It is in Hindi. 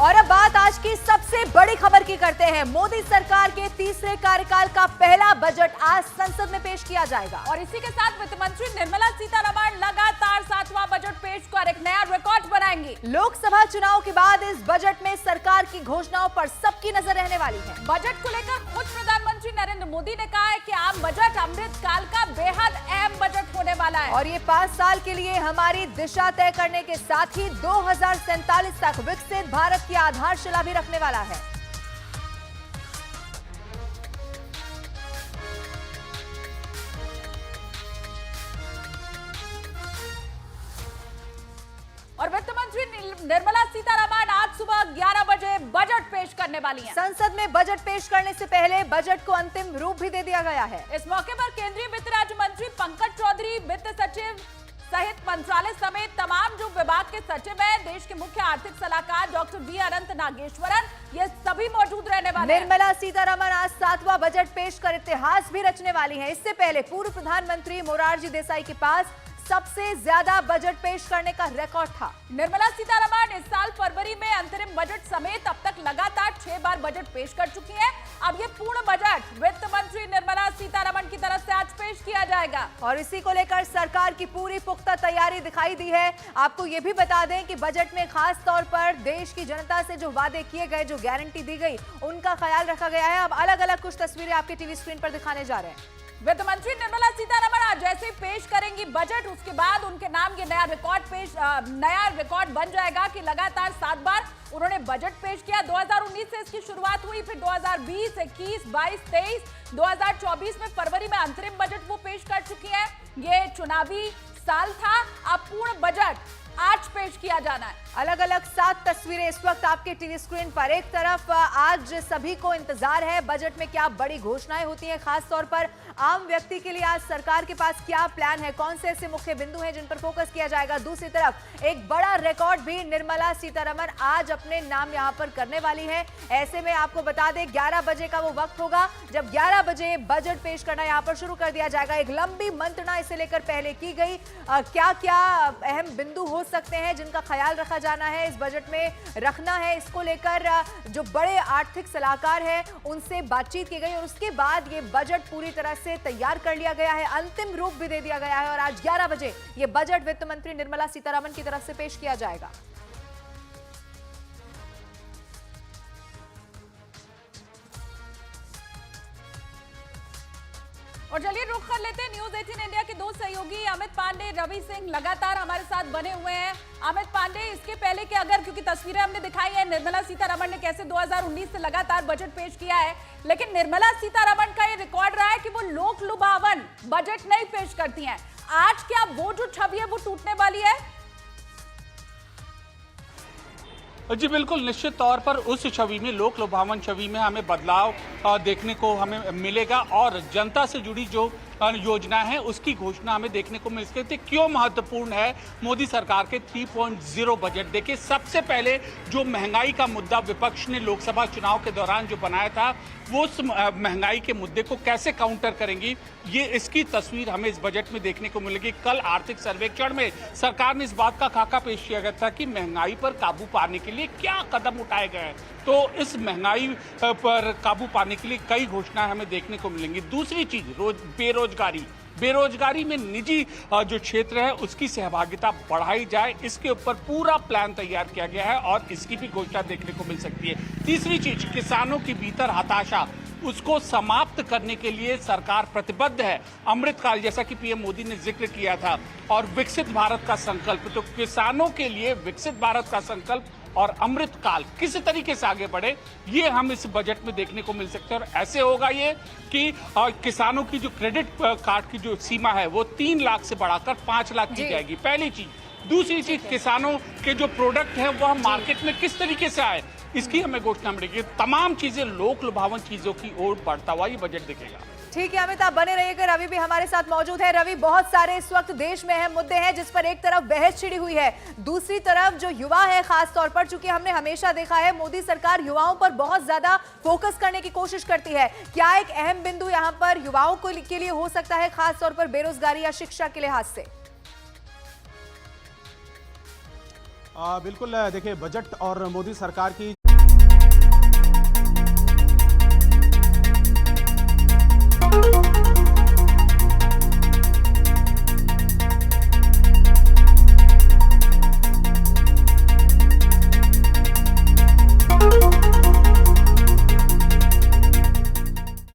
और अब बात आज की सबसे बड़ी खबर की करते हैं। मोदी सरकार के तीसरे कार्यकाल का पहला बजट आज संसद में पेश किया जाएगा और इसी के साथ वित्त मंत्री निर्मला सीतारमण लगातार 7वां बजट पेश कर एक नया रिकॉर्ड बनाएंगी। लोकसभा चुनाव के बाद इस बजट में सरकार की घोषणाओं पर सबकी नजर रहने वाली है। बजट को लेकर खुद प्रधानमंत्री नरेंद्र मोदी ने कहा है कि आम बजट अमृत काल का बेहद अहम बजट होने वाला है और ये 5 साल के लिए हमारी दिशा तय करने के साथ ही 2047 तक विकसित भारत की आधारशिला भी रखने वाला है। और वित्त मंत्री निर्मला सीतारमण आज सुबह 11 बजे बजट पेश करने वाली हैं। संसद में बजट पेश करने से पहले बजट को अंतिम रूप भी दे दिया गया है। इस मौके पर केंद्रीय वित्त राज्य मंत्री पंकज चौधरी, वित्त सचिव सहित मंत्रालय समेत तमाम जो विभाग के सचिव हैं, देश के मुख्य आर्थिक सलाहकार डॉक्टर वी अनंत नागेश्वरन, ये सभी मौजूद रहने वाले हैं। निर्मला सीतारमण आज 7वां बजट पेश कर इतिहास भी रचने वाली हैं। इससे पहले पूर्व प्रधानमंत्री मोरारजी देसाई के पास सबसे ज्यादा बजट पेश करने का रिकॉर्ड था। निर्मला सीतारमण इस साल फरवरी में अंतरिम बजट समेत अब तक लगातार 6 बार बजट पेश कर चुकी हैं। अब ये पूर्ण बजट वित्त मंत्री निर्मला सीतारमण की तरफ से आज पेश किया जाएगा और इसी को लेकर सरकार की पूरी पुख्ता तैयारी दिखाई दी है। आपको ये भी बता दें कि बजट में खास तौर पर देश की जनता से जो वादे किए गए, जो गारंटी दी गई, उनका ख्याल रखा गया है। अब अलग अलग कुछ तस्वीरें आपके टीवी स्क्रीन पर दिखाने जा रहे हैं। वित्त मंत्री निर्मला सीतारमण आज जैसे पेश करेंगी बजट, उसके बाद उनके नाम ये नया रिकॉर्ड बन जाएगा कि लगातार 7 बार उन्होंने बजट पेश किया। 2019 से इसकी शुरुआत हुई, फिर 2020, 21, 22, 23, 2024 में फरवरी में अंतरिम बजट वो पेश कर चुकी है। ये चुनावी साल था, अब पूर्ण बजट आज पेश किया जाना है। अलग अलग 7 तस्वीरें इस वक्त आपके टीवी स्क्रीन पर। एक तरफ आज सभी को इंतजार है बजट में क्या बड़ी घोषणाएं होती हैं, खास तौर पर आम व्यक्ति के लिए आज सरकार के पास क्या प्लान है, कौन से ऐसे मुख्य बिंदु हैं जिन पर फोकस किया जाएगा। दूसरी तरफ एक बड़ा रिकॉर्ड भी निर्मला सीतारमण आज अपने नाम यहां पर करने वाली है। ऐसे में आपको बता दें 11 बजे का वो वक्त होगा जब 11 बजे बजट पेश करना यहां पर शुरू कर दिया जाएगा। एक लंबी मंत्रणा इसे लेकर पहले की गई, क्या क्या अहम बिंदु हो सकते हैं जिनका ख्याल रखा जाना है, इस बजट में रखना है, इसको लेकर जो बड़े आर्थिक सलाहकार हैं उनसे बातचीत की गई और उसके बाद ये बजट पूरी तरह से तैयार कर लिया गया है, अंतिम रूप भी दे दिया गया है और आज 11 बजे ये बजट वित्त मंत्री निर्मला सीतारमण की तरफ से पेश किया जाएगा। और चलिए रुख कर लेते हैं न्यूज 18 इंडिया के 2 सहयोगी अमित पांडे, रवि सिंह लगातार हमारे साथ बने हुए हैं। अमित पांडे, इसके पहले कि अगर, क्योंकि तस्वीरें हमने दिखाई है निर्मला सीतारमण ने कैसे 2019 से लगातार बजट पेश किया है, लेकिन निर्मला सीतारमण का ये रिकॉर्ड रहा है कि वो लोक लुभावन बजट नहीं पेश करती हैं। आज क्या वो जो छवि है वो टूटने वाली है? जी बिल्कुल, निश्चित तौर पर उस छवि में, लोक लुभावन छवि में हमें बदलाव देखने को हमें मिलेगा और जनता से जुड़ी जो योजना है उसकी घोषणा हमें देखने को मिल सकती है। क्यों महत्वपूर्ण है मोदी सरकार के 3.0 बजट? देखिए, सबसे पहले जो महंगाई का मुद्दा विपक्ष ने लोकसभा चुनाव के दौरान जो बनाया था, वो उस महंगाई के मुद्दे को कैसे काउंटर करेंगी, ये इसकी तस्वीर हमें इस बजट में देखने को मिलेगी। कल आर्थिक सर्वेक्षण में सरकार ने इस बात का खाका पेश किया गया था कि महंगाई पर काबू पाने के लिए क्या कदम उठाए गए हैं, तो इस महंगाई पर काबू पाने के लिए कई घोषणाएं हमें देखने को मिलेंगी। दूसरी चीज बेरोजगारी में निजी जो क्षेत्र है उसकी सहभागिता बढ़ाई जाए, इसके ऊपर पूरा प्लान तैयार किया गया है और इसकी भी घोषणा देखने को मिल सकती है। तीसरी चीज, किसानों के भीतर हताशा, उसको समाप्त करने के लिए सरकार प्रतिबद्ध है। अमृतकाल, जैसा कि पीएम मोदी ने जिक्र किया था, और विकसित भारत का संकल्प, तो किसानों के लिए विकसित भारत का संकल्प और अमृतकाल किस तरीके से आगे बढ़े, ये हम इस बजट में देखने को मिल सकते हैं। और ऐसे होगा ये कि किसानों की जो क्रेडिट कार्ड की जो सीमा है वो 3 लाख से बढ़ाकर 5 लाख की जाएगी, पहली चीज। दूसरी चीज, किसानों के जो प्रोडक्ट है वह मार्केट में किस तरीके से आए, इसकी हमें घोषणा मिलेगी। तमाम चीजें लोक लुभावन चीजों की ओर बढ़ता हुआ ये बजट दिखेगा। ठीक है अमित, आप बने रहिएगा। रवि भी हमारे साथ मौजूद है। रवि, बहुत सारे इस वक्त देश में अहम मुद्दे हैं जिस पर एक तरफ बहस छिड़ी हुई है, दूसरी तरफ जो युवा है खास तौर पर, चूंकि हमने हमेशा देखा है मोदी सरकार युवाओं पर बहुत ज्यादा फोकस करने की कोशिश करती है। क्या एक अहम बिंदु यहां पर युवाओं के लिए हो सकता है, खास तौर पर बेरोजगारी या शिक्षा के लिहाज से? बिल्कुल देखिए, बजट और मोदी सरकार की